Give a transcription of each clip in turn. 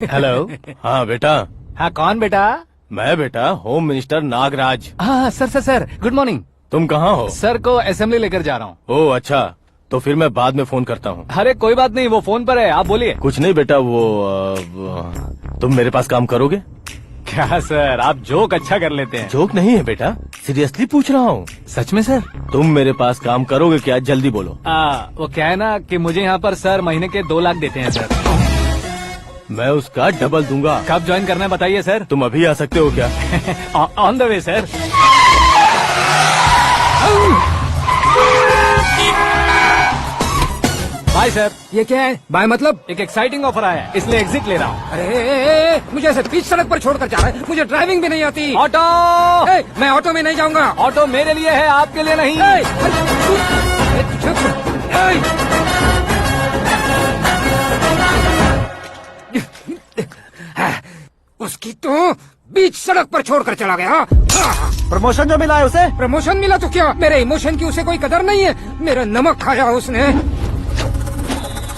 Hello. हाँ बेटा। हाँ कौन बेटा? मैं बेटा होम मिनिस्टर नागराज। हाँ sir sir sir good morning. तुम कहाँ हो? सर को असेंबली लेकर जा रहा हूँ। ओह अच्छा, तो फिर मैं बाद में फोन करता हूँ। अरे कोई बात नहीं, वो फोन पर है, आप बोलिए। कुछ नहीं बेटा, तुम मेरे पास काम करोगे? क्या सर, आप जोक अच्छा कर लेते हैं। जोक नहीं है बेटा, सीरियसली पूछ रहा हूँ। सच में सर? तुम मेरे पास काम करोगे क्या? जल्दी बोलो। वो क्या है ना कि मुझे यहाँ पर सर महीने के 2 लाख देते हैं सर। मैं उसका डबल दूंगा। कब ज्वाइन करना है बताइए सर। तुम अभी आ सकते हो क्या? On the way sir. Bye sir. ये क्या है? बाय मतलब? एक एक्साइटिंग ऑफर आया है, इसलिए एग्जिट ले रहा हूँ। अरे मुझे ऐसे बीच सड़क पर छोड़कर जा रहा है, मुझे ड्राइविंग भी नहीं आती। ऑटो। मैं ऑटो में नहीं जाऊंगा। ऑटो मेरे लिए है, आपके लिए नहीं। उसकी तो बीच सड़क पर छोड़कर चला गया। प्रमोशन जो मिला है उसे? प्रमोशन मिला तो क्या, मेरे इमोशन की उसे कोई कदर नहीं है। मेरा नमक खाया उसने।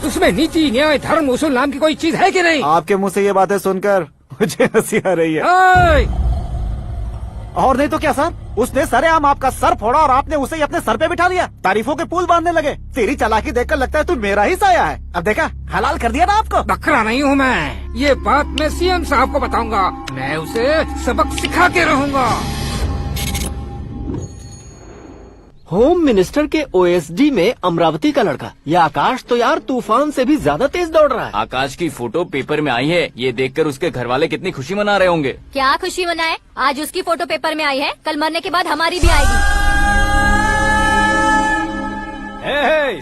उसमें नीति न्याय धर्म उसूल नाम की कोई चीज है कि नहीं? आपके मुंह से ये बातें सुनकर मुझे हंसी आ रही है। और नहीं तो क्या सर, उसने सरेआम आपका सर फोड़ा और आपने उसे ही अपने सर पे बिठा लिया। तारीफों के पुल बांधने लगे। तेरी चालाकी देखकर लगता है तू मेरा ही साया है। अब देखा, हलाल कर दिया ना आपको। बकरा नहीं हूँ मैं, ये बात मैं सीएम साहब को बताऊंगा। मैं उसे सबक सिखा के रहूंगा। होम मिनिस्टर के ओएसडी में अमरावती का लड़का, ये आकाश तो यार तूफान से भी ज्यादा तेज दौड़ रहा है। आकाश की फोटो पेपर में आई है, ये देखकर उसके घर वाले कितनी खुशी मना रहे होंगे। क्या खुशी मनाए, आज उसकी फोटो पेपर में आई है, कल मरने के बाद हमारी भी आएगी।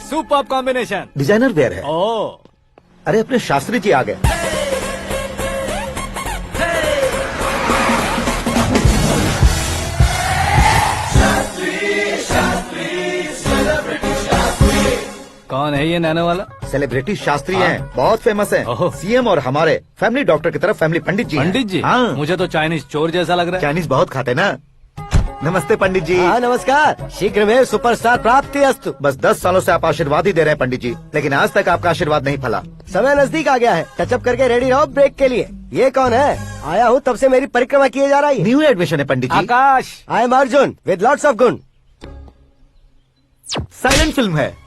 Superb combination. डिजाइनर वेयर है। ओह, अरे अपने शास्त्री जी आ गए। कौन है ये नैनो वाला? सेलिब्रिटी शास्त्री हैं, बहुत फेमस हैं। ओहो। सीएम और हमारे फैमिली डॉक्टर की तरफ फैमिली पंडित जी हैं। पंडित जी? हाँ। मुझे तो चाइनीज चोर जैसा लग रहा है। चाइनीज बहुत खाते ना। नमस्ते पंडित जी। हाँ नमस्कार, शीघ्र में सुपरस्टार प्राप्ति अस्तु। बस 10 सालों से आप आशीर्वाद ही दे रहे हैं पंडित जी, लेकिन आज तक आपका आशीर्वाद नहीं फला। समय नजदीक आ गया है, टचअप करके रेडी रहो ब्रेक के लिए। ये कौन है? आया हूँ तब से मेरी परिक्रमा किए जा रही है। न्यू एडमिशन है Pandit ji. Akash. I am Arjun with lots of गुण। साइलेंट फिल्म है।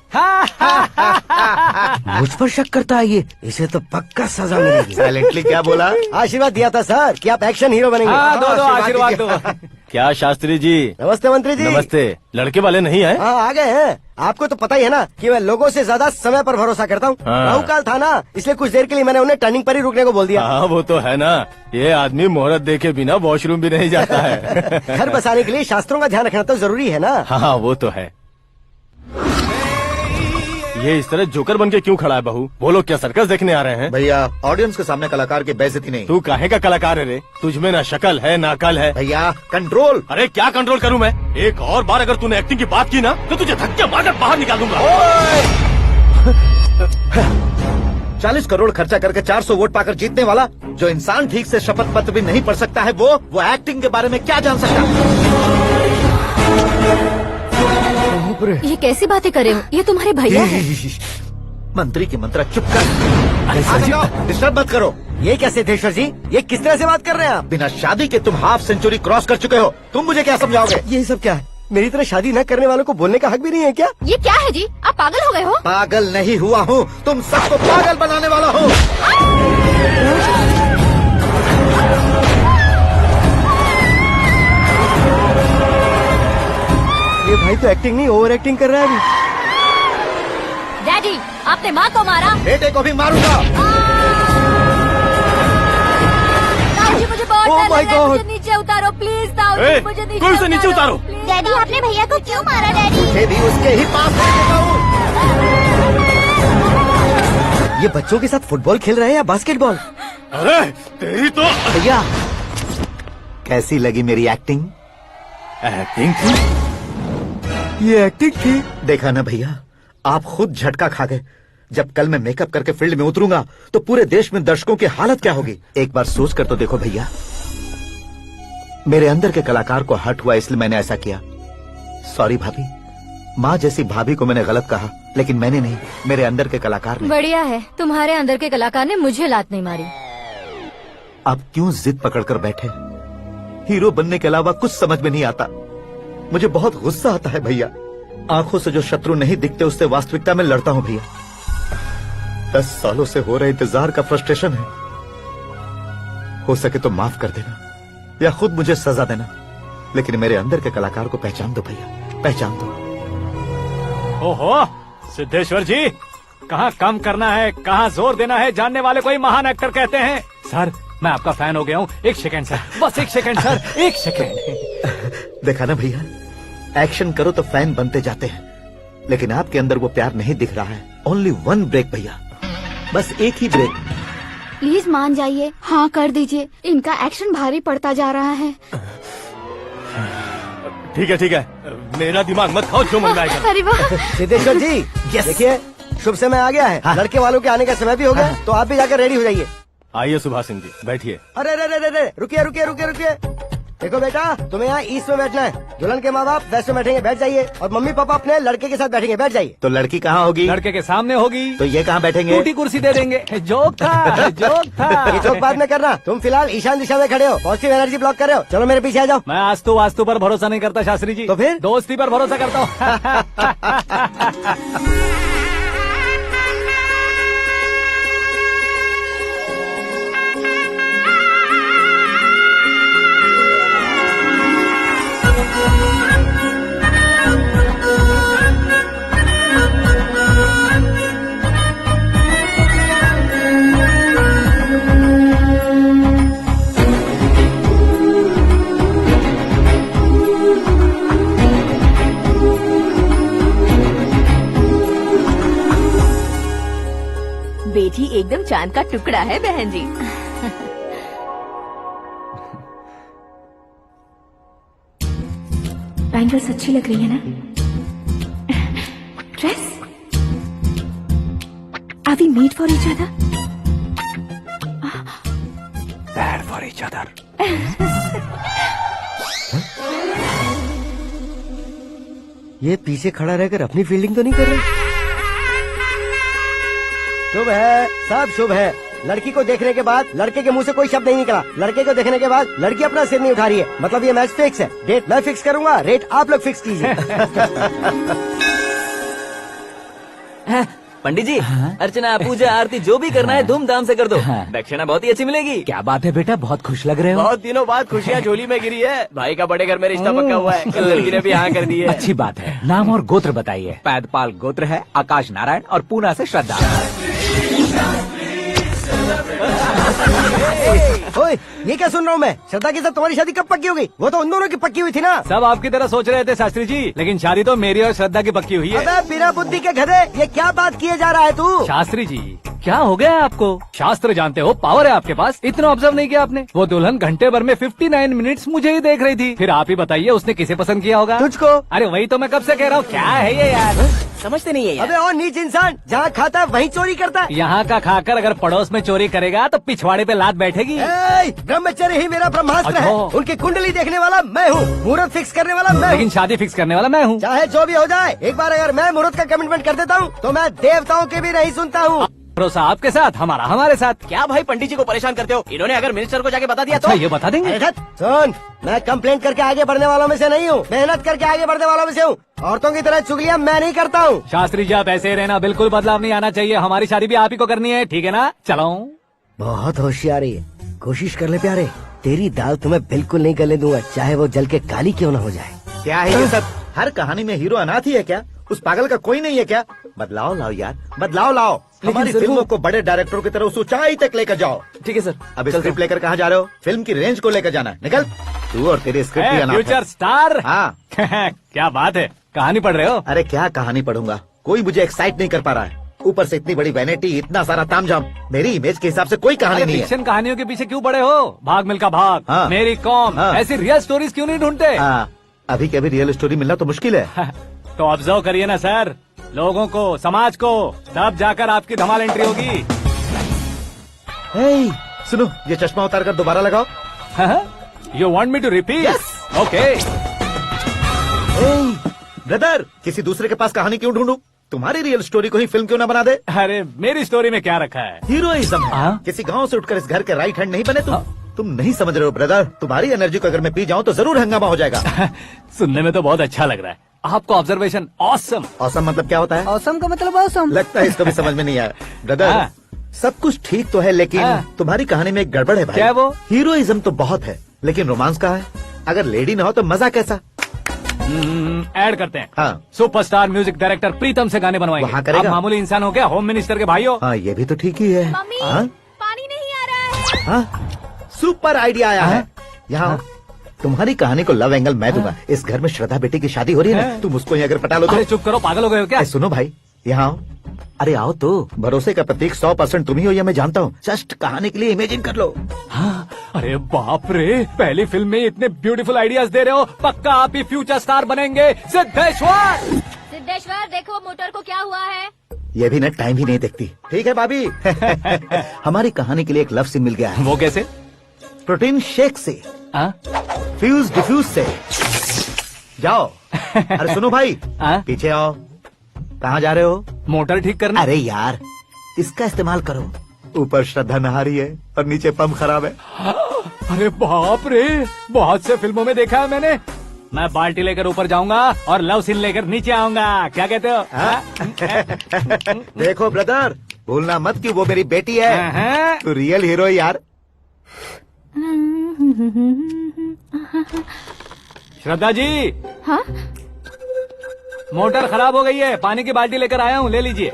मुझ पर शक करता है ये, इसे तो पक्का सजा मिलेगी। साइलेंटली क्या बोला? आशीर्वाद दिया था सर कि आप एक्शन हीरो बनेंगे। हाँ, दो आशीर्वाद दो। क्या शास्त्री जी? नमस्ते मंत्री जी। नमस्ते। लड़के वाले नहीं आए? हाँ आ गए हैं। आपको तो पता ही है ना कि मैं लोगों से ज्यादा समय पर भरोसा करता हूँ। हाँ। राहु काल था ना, इसलिए कुछ देर के लिए मैंने उन्हें टर्निंग पर ही रुकने को बोल दिया। हाँ वो तो है ना, ये आदमी मुहूर्त देखे बिना वॉशरूम भी नहीं जाता है। घर बसाने के लिए शास्त्रों का ध्यान रखना तो जरूरी है ना। हाँ वो तो है। ये इस तरह जोकर बन के क्यों खड़ा है बहू? वो लोग क्या सर्कस देखने आ रहे हैं? भैया ऑडियंस के सामने कलाकार की बेइज्जती नहीं। तू काहे का कलाकार है रे? तुझमें ना शक्ल है ना अकल है। भैया कंट्रोल। अरे क्या कंट्रोल करूं मैं? एक और बार अगर तूने एक्टिंग की बात की ना तो तुझे धक्के मारकर बाहर निकाल दूंगा। 40 करोड़ खर्चा करके 400 वोट पाकर जीतने वाला, जो इंसान ठीक से शपथ पत्र भी नहीं पढ़ सकता है, वो एक्टिंग के बारे में क्या जान सकता है? ये कैसी बातें कर रहे हो, ये तुम्हारे भैया हैं। मंत्री की मंत्रा चुप कर। डिस्टर्ब मत करो। ये क्या सिद्धेश्वर जी, ये किस तरह से बात कर रहे हैं आप? बिना शादी के तुम हाफ सेंचुरी क्रॉस कर चुके हो, तुम मुझे क्या समझाओगे? ये सब क्या है? मेरी तरह शादी न करने वालों को बोलने का हक भी नहीं है क्या? ये क्या है जी, आप पागल हो गए हो? पागल नहीं हुआ हूँ, तुम सबको पागल बनाने वाला हो। ये भाई तो एक्टिंग नहीं ओवर एक्टिंग कर रहा है अभी। डैडी, आपने माँ को मारा। बेटे को भी मारूंगा। ताऊ जी मुझे बहुत Oh डर my लग रहा है, God! मुझे नीचे उतारो प्लीज। ताऊ जी मुझे नीचे कोई उसे नीचे उतारो। डैडी आपने भैया को क्यों मारा डैडी? मुझे भी उसके ही पास लेके जाऊं। ये बच्चों के साथ फुटबॉल खेल रहे हैं या बास्केटबॉल? अरे तेरी तो भैया कैसी लगी मेरी एक्टिंग? एक्टिंग थी। ये एक्टिंग थी। देखा ना भैया, आप खुद झटका खा गए। जब कल मैं मेकअप करके फील्ड में उतरूंगा तो पूरे देश में दर्शकों की हालत क्या होगी? एक बार सोच कर तो देखो भैया। मेरे अंदर के कलाकार को हर्ट हुआ इसलिए मैंने ऐसा किया। सॉरी भाभी। माँ जैसी भाभी को मैंने गलत कहा, लेकिन मैंने नहीं, मेरे अंदर के कलाकार ने। बढ़िया है, तुम्हारे अंदर के कलाकार ने मुझे लात नहीं मारी। आप क्यों जिद पकड़कर बैठे? हीरो बनने के अलावा कुछ समझ में नहीं आता। मुझे बहुत गुस्सा आता है भैया। आंखों से जो शत्रु नहीं दिखते उससे वास्तविकता में लड़ता हूं भैया। 10 सालों से हो रहे इंतजार का फ्रस्ट्रेशन है। हो सके तो माफ कर देना या खुद मुझे सजा देना, लेकिन मेरे अंदर के कलाकार को पहचान दो भैया, पहचान दो। ओहो सिद्धेश्वर जी, कहाँ कम करना है कहाँ जोर देना है, जानने वाले को ही महान एक्टर कहते हैं। सर मैं आपका फैन हो गया हूँ। एक सेकंड सर, बस एक सेकंड सर, एक सेकंड। देखा ना भैया, एक्शन करो तो फैन बनते जाते हैं, लेकिन आपके अंदर वो प्यार नहीं दिख रहा है। ओनली 1 ब्रेक भैया, बस एक ही ब्रेक। प्लीज मान जाइए, हाँ कर दीजिए। इनका एक्शन भारी पड़ता जा रहा है। ठीक है, मेरा दिमाग मत खाओ, जो मन में आएगा। अरे वाह। सिद्धेश्वर जी देखिए, शुभ समय आ गया है। लड़के वालों के आने का समय भी हो गया, तो आप भी जाकर रेडी हो जाइए। आइए सुभाष सिंह जी, बैठिए। अरे रुकिए। देखो बेटा, तुम्हें यहाँ ईस्ट में बैठना है। दुल्हन के माँ बाप वेस्ट में बैठेंगे, बैठ जाइए। और मम्मी पापा अपने लड़के के साथ बैठेंगे, बैठ जाइए। तो लड़की कहाँ होगी? लड़के के सामने होगी। तो ये कहाँ बैठेंगे? टूटी कुर्सी दे देंगे। जोक था, जोक था। ये जोक बाद में करना। तुम फिलहाल ईशान दिशा में खड़े हो, पॉजिटिव एनर्जी ब्लॉक कर रहे हो। चलो मेरे पीछे आ जाओ। मैं वास्तु पर भरोसा नहीं करता शास्त्री जी। तो फिर? दोस्ती पर भरोसा करता हूँ। बेटी एकदम चांद का टुकड़ा है बहन जी। बैंगल्स अच्छी लग रही है ना? Dress? Are we made for each other? Bad for each other. ये पीछे खड़ा रहकर अपनी फील्डिंग तो नहीं कर रहे? शुभ है, सब शुभ है। लड़की को देखने के बाद लड़के के मुंह से कोई शब्द नहीं निकला। लड़के को देखने के बाद लड़की अपना सिर नहीं उठा रही है, मतलब ये मैच फिक्स है। डेट मैं फिक्स करूंगा, रेट आप लोग फिक्स कीजिए। पंडित जी, अर्चना पूजा आरती जो भी करना है धूमधाम से कर दो। दक्षिणा बहुत ही अच्छी मिलेगी। क्या बात है बेटा, बहुत खुश लग रहे हो। बहुत दिनों बाद खुशियाँ झोली में गिरी है। भाई का बड़े घर में रिश्ता पक्का हुआ है। कल लड़की ने भी हाँ कर दी है। अच्छी बात है। नाम और गोत्र बताइए। पैदपाल गोत्र है, आकाश नारायण और पूना से श्रद्धा। ओए, ये क्या सुन रहा हूँ मैं? श्रद्धा के साथ तुम्हारी शादी कब पक्की हो गई? वो तो उन दोनों की पक्की हुई थी ना। सब आपकी तरह सोच रहे थे शास्त्री जी, लेकिन शादी तो मेरी और श्रद्धा की पक्की हुई है। अबे बिना बुद्धि के गधे, ये क्या बात किए जा रहा है तू? शास्त्री जी क्या हो गया आपको? शास्त्र जानते हो, पावर है आपके पास। इतना ऑब्जर्व नहीं किया आपने? वो दुल्हन घंटे भर में 59 मिनट्स मुझे ही देख रही थी। फिर आप ही बताइए उसने किसे पसंद किया होगा? तुझको। अरे वही तो मैं कब से कह रहा हूँ, क्या है ये यार? समझते नहीं है यार। अबे और नीच इंसान, जहाँ खाता है वहीं चोरी करता है। यहाँ का खाकर अगर पड़ोस में चोरी करेगा तो पिछवाड़े पे लात बैठेगी। ब्रह्मचर्य ही मेरा ब्रह्मास्त्र है। अच्छा। उनकी कुंडली देखने वाला मैं हूँ, मुहूर्त फिक्स करने वाला मैं लेकिन हूँ। शादी फिक्स करने वाला मैं हूँ। चाहे जो भी हो जाए, एक बार अगर मैं मुहूर्त का कमिटमेंट कर देता हूँ तो मैं देवताओं के भी नहीं सुनता हूँ। भरोसा आपके साथ, हमारा हमारे साथ। क्या भाई पंडित जी को परेशान करते हो? इन्होंने अगर मिनिस्टर को जाके बता दिया अच्छा तो ये बता देंगे? अरे धत, सुन, मैं कंप्लेंट करके आगे बढ़ने वालों में से नहीं हूँ, मेहनत करके आगे बढ़ने वालों में से हूँ। औरतों की तरह चुगलियाँ मैं नहीं करता हूँ। शास्त्री जी आप ऐसे ही रहना, बिल्कुल बदलाव नहीं आना चाहिए। हमारी शादी भी आप ही को करनी है, ठीक है ना? चलो। बहुत होशियारी है, कोशिश कर ले प्यारे। तेरी दाल तुम्हें बिल्कुल नहीं गले दूंगा, चाहे वो जल के काली क्यों न हो जाए। क्या है ये सब? हर कहानी में हीरो अनाथ ही है क्या? उस पागल का कोई नहीं है क्या? बदलाव लाओ यार, बदलाव लाओ। हमारी फिल्मों को बड़े डायरेक्टरों की तरह उस ऊंचाई तक लेकर जाओ। ठीक है सर। अब स्क्रिप्ट लेकर कहाँ जा रहे हो? फिल्म की रेंज को लेकर जाना है। निकल तू और तेरी स्क्रिप्ट ही अनाथ है। Future star. हाँ क्या बात है, कहानी पढ़ रहे हो? अरे क्या कहानी पढ़ूंगा, कोई मुझे एक्साइट नहीं कर पा रहा है। ऊपर से इतनी बड़ी वैनिटी, इतना सारा तामझाम। मेरी इमेज के हिसाब से कोई कहानी नहीं है। फिक्शन कहानियों के पीछे क्यों पड़े हो? भाग मिल्खा भाग, हाँ। मेरी कॉम, हाँ। ऐसी रियल स्टोरीज क्यों नहीं ढूंढते? हाँ, अभी के अभी रियल स्टोरी मिलना तो मुश्किल है। तो ऑब्जर्व करिए ना सर, लोगों को, समाज को, तब जाकर आपकी धमाल एंट्री होगी। सुनो, ये चश्मा उतार कर दोबारा लगाओ। You want me to repeat? Okay. Brother, किसी दूसरे के पास कहानी क्यों ढूंढूं? तुम्हारी रियल स्टोरी को ही फिल्म क्यों ना बना दे? अरे मेरी स्टोरी में क्या रखा है? हीरोइज्म है। हाँ? किसी गांव से उठकर इस घर के राइट हैंड नहीं बने तुम? तुम नहीं समझ रहे हो ब्रदर, तुम्हारी एनर्जी को अगर मैं पी जाऊं तो जरूर हंगामा हो जाएगा। सुनने में तो बहुत अच्छा लग रहा है। आपका ऑब्जर्वेशन ऑसम। औसम मतलब क्या होता है? औसम का मतलब औसम। लगता है इसको भी समझ में नहीं आया। ब्रदर हाँ। सब कुछ ठीक तो है लेकिन हाँ। तुम्हारी कहानी में एक गड़बड़ है भाई। क्या है वो? हीरोइज्म तो बहुत है लेकिन रोमांस कहाँ है? अगर लेडी ना हो तो मजा कैसा? ऐड करते हैं। हाँ। सुपरस्टार म्यूजिक डायरेक्टर प्रीतम से गाने बनवाएंगे। वहाँ करेगा? आप मामूली इंसान हो क्या, होम मिनिस्टर के भाई हो? हाँ ये भी तो ठीक ही है। मम्मी हाँ? पानी नहीं आ रहा है। हाँ? सुपर आइडिया आया है। यहाँ तुम्हारी कहानी को लव एंगल मैं दूंगा। इस घर में श्रद्धा बेटी की शादी हो रही है ना, तुम उसको ही अगर पटा लो तो। अरे चुप करो, पागल हो गए हो क्या? सुनो भाई, यहाँ आओ। अरे आओ तो, भरोसे का प्रतीक 100% तुम ही हो यह मैं जानता हूँ। जस्ट कहानी के लिए इमेजिन कर लो। हाँ, अरे बाप रे, पहली फिल्म में इतने ब्यूटीफुल आइडियाज दे रहे हो, पक्का आप ही फ्यूचर स्टार बनेंगे। सिद्धेश्वर सिद्धेश्वर देखो मोटर को क्या हुआ है। ये भी ना टाइम ही नहीं देखती। ठीक है भाभी। हमारी कहानी के लिए एक लव सीन मिल गया है। वो कैसे? प्रोटीन शेक से, हाँ? फ्यूज डिफ्यूज से। जाओ। अरे सुनो भाई, हाँ? पीछे आओ। कहाँ जा रहे हो? मोटर ठीक करना। अरे यार, इसका इस्तेमाल करो। ऊपर श्रद्धा नहा रही है और नीचे पंप खराब है। अरे बाप रे, बहुत से फिल्मों में देखा है मैंने। मैं बाल्टी लेकर ऊपर जाऊंगा और लव सीन लेकर नीचे आऊंगा। क्या कहते हो? देखो ब्रदर, भूलना मत कि वो मेरी बेटी है। हाँ? तू रियल हीरो है यार। श्रद्धा जी, हाँ? मोटर खराब हो गई है, पानी की बाल्टी लेकर आया हूँ, ले लीजिए।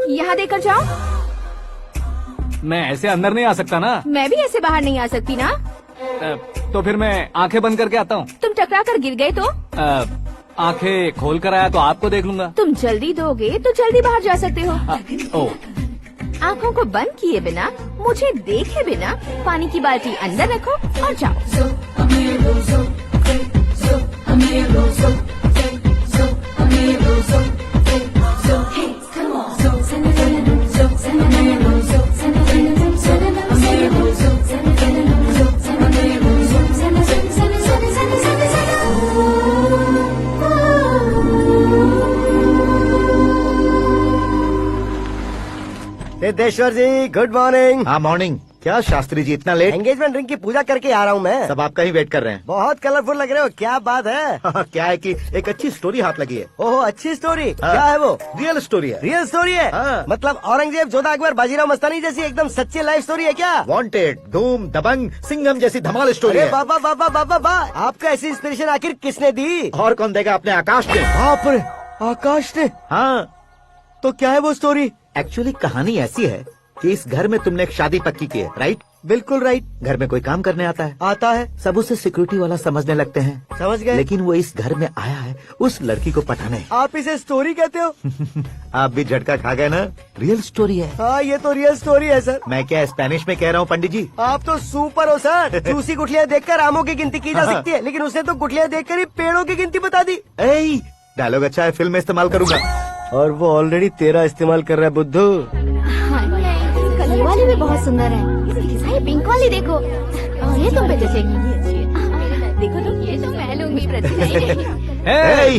यहाँ देकर जाओ। मैं ऐसे अंदर नहीं आ सकता ना। मैं भी ऐसे बाहर नहीं आ सकती ना। तो फिर मैं आंखें बंद करके आता हूँ। तुम टकरा कर गिर गए तो? आंखें खोल कर आया तो आपको देख लूंगा। तुम जल्दी दोगे तो जल्दी बाहर जा सकते हो। ओ, आँखों को बंद किए बिना, मुझे देखे बिना पानी की बाल्टी अंदर रखो और जाओ। सिद्धेश्वर जी गुड मॉर्निंग। हाँ मॉर्निंग। क्या शास्त्री जी इतना लेट? एंगेजमेंट रिंग की पूजा करके आ रहा हूँ मैं। सब आपका ही वेट कर रहे हैं। बहुत कलरफुल लग रहे हो, क्या बात है? क्या है कि एक अच्छी स्टोरी हाथ लगी है। ओहो अच्छी स्टोरी। हाँ। क्या है वो? रियल स्टोरी है। रियल स्टोरी है? हाँ। मतलब औरंगजेब, जोधा अकबर, बाजीराव मस्तानी जैसी एकदम सच्ची लाइफ स्टोरी है क्या? वांटेड, धूम, दबंग, सिंघम जैसी धमाल स्टोरी अरे है। बाबा बाबा बाबा बा, आपको ऐसी इंस्पिरेशन आखिर किसने दी? और कौन देगा? अपने आकाश ने। बाप रे, आकाश ने। हाँ, तो क्या है वो स्टोरी? एक्चुअली कहानी ऐसी है कि इस घर में तुमने एक शादी पक्की की है, राइट? बिल्कुल राइट। घर में कोई काम करने आता है, आता है, सब उसे सिक्योरिटी वाला समझने लगते हैं। समझ गए। लेकिन वो इस घर में आया है उस लड़की को पटाने। आप इसे स्टोरी कहते हो? आप भी झटका खा गए ना? रियल स्टोरी है। हाँ ये तो रियल स्टोरी है सर। मैं क्या स्पेनिश में कह रहा हूँ पंडित जी? आप तो सुपर हो सर। चूसी गुठलियाँ देखकर आमों की गिनती की जा सकती है, लेकिन उसने तो गुठलियाँ देखकर ही पेड़ों की गिनती बता दी। ए, डायलॉग अच्छा है, फिल्म में इस्तेमाल करूंगा। और वो ऑलरेडी तेरा इस्तेमाल कर रहा है बुद्धू। ये वाली भी बहुत सुंदर है। ये पिंक वाली देखो, ये तुम पे जचेगी। देखो तो ये तो मैं लूंगी।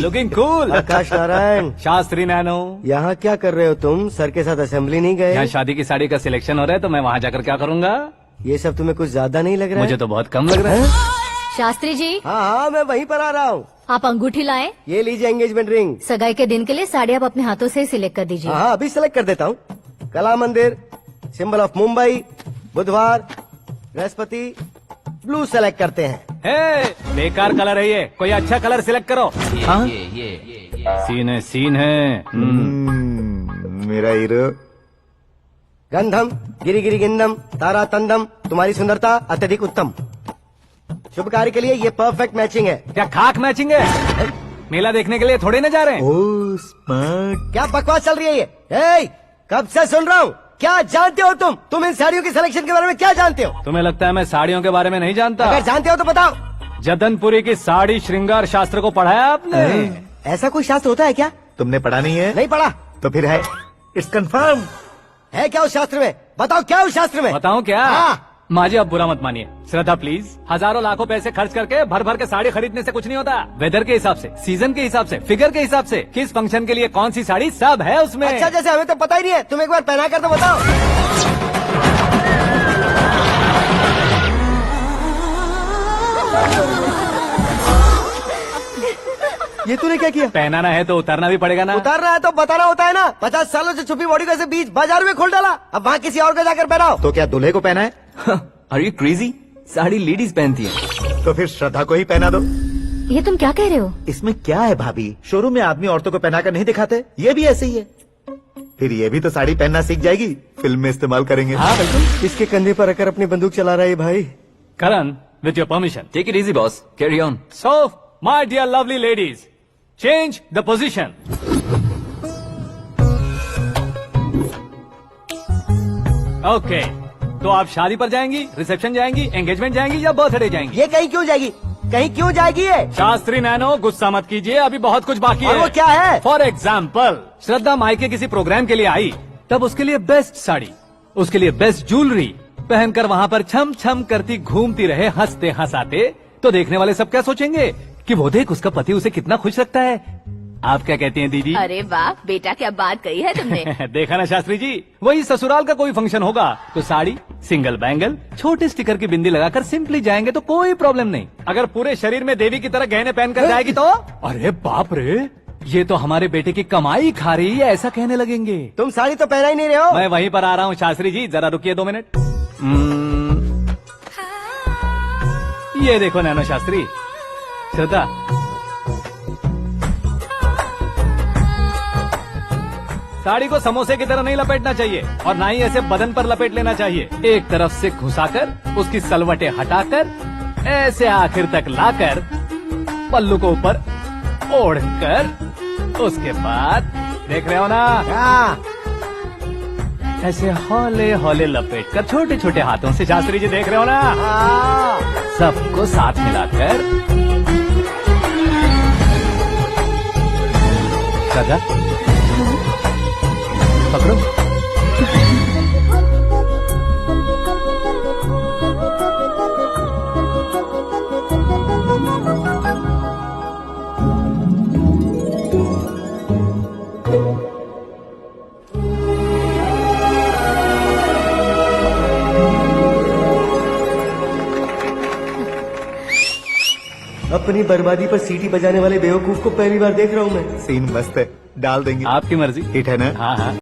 Looking cool. Akash Narayan, Shastri nano, यहाँ क्या कर रहे हो तुम? सर के साथ असेंबली नहीं यहाँ गए? शादी की साड़ी का सिलेक्शन हो रहा है तो मैं वहाँ जाकर क्या करूँगा? ये सब तुम्हें कुछ ज्यादा नहीं लग रहा है? मुझे तो बहुत कम लग रहा है। शास्त्री जी हाँ हाँ मैं वहीं पर आ रहा हूँ। आप अंगूठी लाएं। ये लीजिए एंगेजमेंट रिंग। सगाई के दिन के लिए साड़ी आप अपने हाथों से सिलेक्ट कर दीजिए। हाँ अभी सेलेक्ट कर देता हूँ। कला मंदिर, सिंबल ऑफ मुंबई, बुधवार, बृहस्पति, ब्लू सेलेक्ट करते हैं। बेकार कलर है ये, कोई अच्छा कलर सिलेक्ट करो। हाँ? सीन है, सीन है। मेरा हीरो। गंधम गिरी गिरी गिंदम तारा तंदम, तुम्हारी सुंदरता अत्यधिक उत्तम। शुभ कार्य के लिए ये परफेक्ट मैचिंग है। क्या खाक मैचिंग है? मेला देखने के लिए थोड़े न जा रहे हैं। Oh smart. क्या बकवास चल रही है ये? ए, कब से सुन रहा हूँ। क्या जानते हो तुम इन साड़ियों के सिलेक्शन के बारे में क्या जानते हो? तुम्हें लगता है मैं साड़ियों के बारे में नहीं जानता? अगर जानते हो तो बताओ। जदनपुरी की साड़ी श्रृंगार शास्त्र को पढ़ाया आपने? ऐसा कोई शास्त्र होता है क्या? तुमने पढ़ा नहीं है? नहीं पढ़ा। तो फिर है, इट्स कंफर्म। है क्या उस शास्त्र में? बताओ क्या उस शास्त्र में? बताऊं क्या? हाँ। माँ जी आप बुरा मत मानिए। श्रद्धा प्लीज, हजारों लाखों पैसे खर्च करके भर भर के साड़ी खरीदने से कुछ नहीं होता। वेदर के हिसाब से, सीजन के हिसाब से, फिगर के हिसाब से, किस फंक्शन के लिए कौन सी साड़ी, सब है उसमें। अच्छा जैसे हमें तो पता ही नहीं है, तुम एक बार पहना कर तो बताओ। ये तूने क्या किया? पहनाना है तो उतारना भी पड़ेगा ना। उतारना है तो बताना होता है ना। 50 सालों से छुपी बॉडी को ऐसे बीच बाजार में खोल डाला, अब वहाँ किसी और को जाकर पहनाओ। तो क्या दूल्हे को पहना है? Are you crazy? Sari ladies पहनती है। तो फिर श्रद्धा को ही पहना दो। ये तुम क्या कह रहे हो? इसमें क्या है भाभी, शोरूम में आदमी औरतों को पहनाकर नहीं दिखाते, ये भी ऐसे ही है। फिर ये भी तो साड़ी पहनना सीख जाएगी, फिल्म में इस्तेमाल करेंगे। हाँ बिल्कुल। इसके कंधे पर रखकर अपनी बंदूक चला रहा है भाई। Karan, with your permission. Take it easy boss, carry on. So, my dear lovely ladies, change the position. Okay. तो आप शादी पर जाएंगी, रिसेप्शन जाएंगी, एंगेजमेंट जाएंगी या बर्थडे जाएंगी? ये कहीं क्यों जाएगी? कहीं क्यों जाएगी ये? शास्त्री नैनो, गुस्सा मत कीजिए, अभी बहुत कुछ बाकी और है। वो क्या है? फॉर एग्जाम्पल, श्रद्धा मायके किसी प्रोग्राम के लिए आई, तब उसके लिए बेस्ट साड़ी, उसके लिए बेस्ट ज्वेलरी पहनकर वहाँ पर छम छम करती घूमती रहे हंसते हंसाते, तो देखने वाले सब क्या सोचेंगे कि वो देख उसका पति उसे कितना खुश रखता है। आप क्या कहती हैं दीदी? अरे वाह बेटा, क्या बात कही है तुमने। देखा ना शास्त्री जी, वही ससुराल का कोई फंक्शन होगा तो साड़ी, सिंगल बैंगल, छोटे स्टिकर की बिंदी लगाकर सिंपली जाएंगे तो कोई प्रॉब्लम नहीं। अगर पूरे शरीर में देवी की तरह गहने पहनकर जाएगी तो अरे बाप रे, ये तो हमारे बेटे की कमाई खा रही है, ऐसा कहने लगेंगे। तुम साड़ी तो पहना ही नहीं रहे हो। मैं वहीं पर आ रहा हूँ शास्त्री जी, जरा रुकिए 2 मिनट। ये देखो नैनो शास्त्री, श्रद्धा, साड़ी को समोसे की तरह नहीं लपेटना चाहिए और ना ही ऐसे बदन पर लपेट लेना चाहिए। एक तरफ से घुसाकर, उसकी सलवटें हटाकर, ऐसे आखिर तक लाकर, पल्लू को ऊपर ओढ़कर, उसके बाद देख रहे हो ना, ऐसे हौले हौले लपेट कर छोटे छोटे हाथों से, शास्त्री जी देख रहे हो ना, सबको साथ मिलाकर, राजा पकड़ो। अपनी बर्बादी पर सीटी बजाने वाले बेवकूफ को पहली बार देख रहा हूँ मैं। सीन मस्त है, डाल देंगे। आपकी मर्जी। हिट है ना? हाँ हाँ।